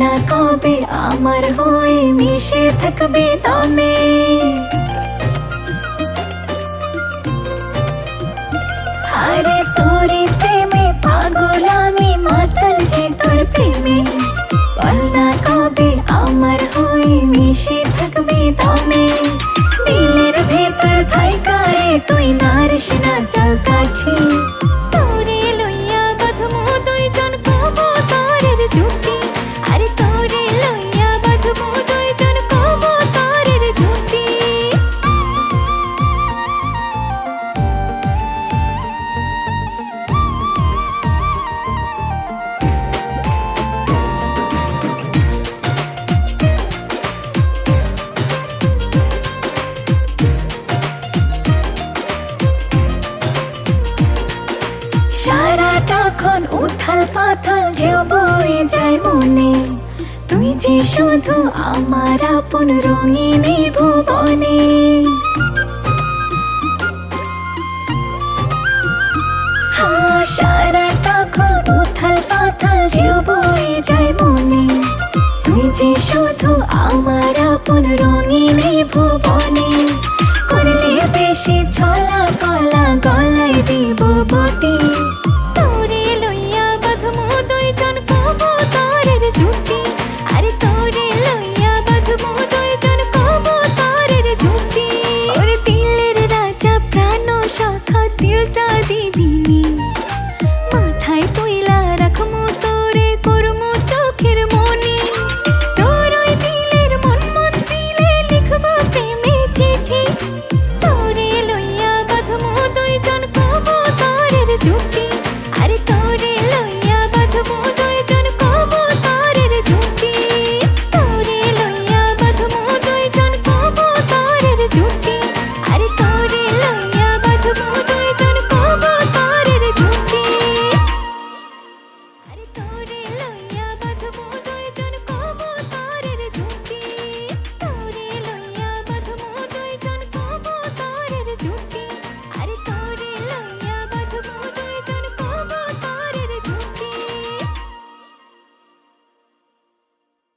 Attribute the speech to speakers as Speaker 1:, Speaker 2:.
Speaker 1: না কবে আমার হয়ে মিশে থাকবে দমে। আরে তোরে প্রেমে পাগল আমি, মাতাল যে তোর প্রেমে। বল না কবে আমার হয়ে মিশে থাকবে দমে। দিলের ভেতর থাইকা রে তুই নারিস না জল কাঠি। তোরে লইয়া বাঁধমু দুইজন কবুতরের জুটি। আরে তোরে লইয়া বাঁধমু দুইজন কবুতরের জুটি। সারাটাক্ষণ উথাল পাথাল ঢেউ বয়ে যায় মনে। তুই যে শুধু আমার আপন রঙিন এই ভুবনে। সারাটাক্ষণ উথাল পাথাল ঢেউ বয়ে যায় মনে। তুই যে শুধু আমার আপন রঙিন এই ভুবনে। করলে বেশি ছলা কলা